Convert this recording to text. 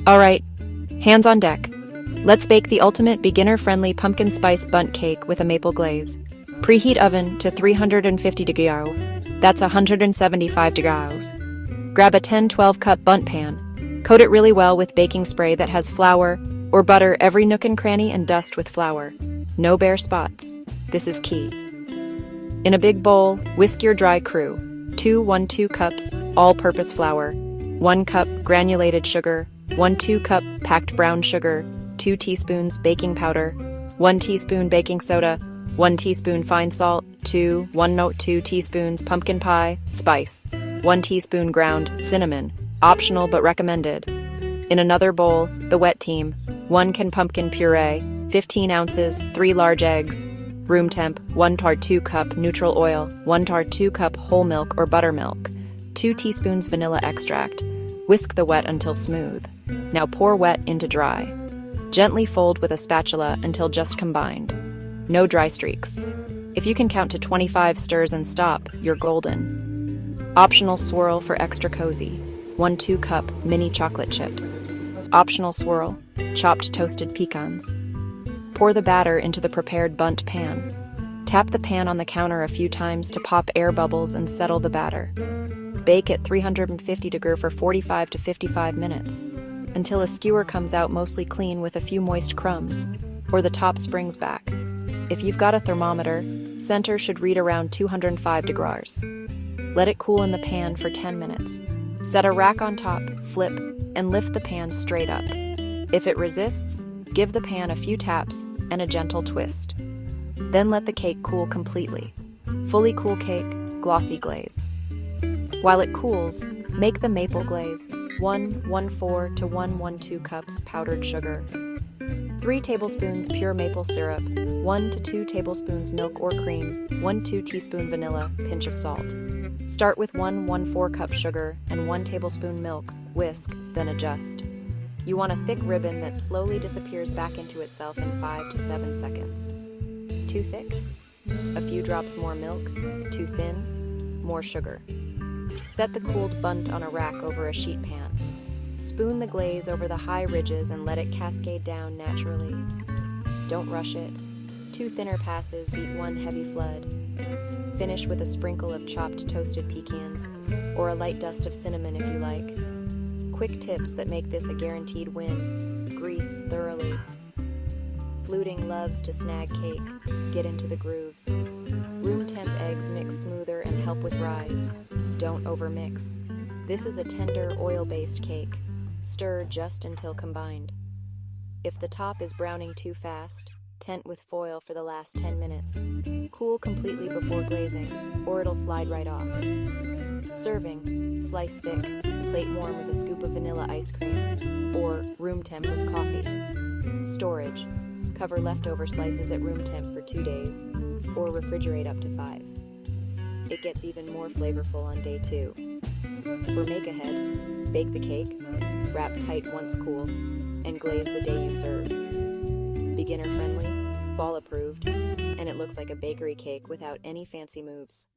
Alright, hands on deck. Let's bake the ultimate beginner-friendly pumpkin spice bundt cake with a maple glaze. Preheat oven to 350 degrees. That's 175 degrees. Grab a 10-12 cup bundt pan. Coat it really well with baking spray that has flour, or butter every nook and cranny and dust with flour. No bare spots. This is key. In a big bowl, whisk your dry crew. 2 cups all-purpose flour, 1 cup granulated sugar, 1 cup packed brown sugar, 2 teaspoons baking powder, 1 teaspoon baking soda, 1 teaspoon fine salt, 2 teaspoons pumpkin pie spice, 1 teaspoon ground cinnamon, optional but recommended. In another bowl, the wet team, 1 can pumpkin puree, 15 ounces, 3 large eggs, room temp, 1 tar 2 cup neutral oil, 1 tar 2 cup whole milk or buttermilk, 2 teaspoons vanilla extract. Whisk the wet until smooth. Now pour wet into dry. Gently fold with a spatula until just combined. No dry streaks. If you can count to 25 stirs and stop, you're golden. Optional swirl for extra cozy. 1 2 cup mini chocolate chips. Optional swirl, chopped toasted pecans. Pour the batter into the prepared bundt pan. Tap the pan on the counter a few times to pop air bubbles and settle the batter. Bake at 350 degrees for 45 to 55 minutes, until a skewer comes out mostly clean with a few moist crumbs, or the top springs back. If you've got a thermometer, center should read around 205 degrees. Let it cool in the pan for 10 minutes. Set a rack on top, flip, and lift the pan straight up. If it resists, give the pan a few taps and a gentle twist. Then let the cake cool completely. Fully cool cake, glossy glaze. While it cools, make the maple glaze, 114 to 112 cups powdered sugar, 3 tablespoons pure maple syrup, 1 to 2 tablespoons milk or cream, 1 teaspoon vanilla, pinch of salt. Start with 114 cup sugar and 1 tablespoon milk, whisk, then adjust. You want a thick ribbon that slowly disappears back into itself in 5 to 7 seconds. Too thick? A few drops more milk. Too thin? More sugar. Set the cooled bundt on a rack over a sheet pan. Spoon the glaze over the high ridges and let it cascade down naturally. Don't rush it. 2 thinner passes beat 1 heavy flood. Finish with a sprinkle of chopped toasted pecans, or a light dust of cinnamon if you like. Quick tips that make this a guaranteed win. Grease thoroughly. Fluting loves to snag cake. Get into the grooves. Room temp eggs mix smoother and help with rise. Don't overmix. This is a tender, oil-based cake. Stir just until combined. If the top is browning too fast, tent with foil for the last 10 minutes. Cool completely before glazing, or it'll slide right off. Serving, slice thick, plate warm with a scoop of vanilla ice cream, or room temp with coffee. Storage, cover leftover slices at room temp for 2 days, or refrigerate up to 5. It gets even more flavorful on day 2. For make ahead, bake the cake, wrap tight once cool, and glaze the day you serve. Beginner friendly, fall approved, and it looks like a bakery cake without any fancy moves.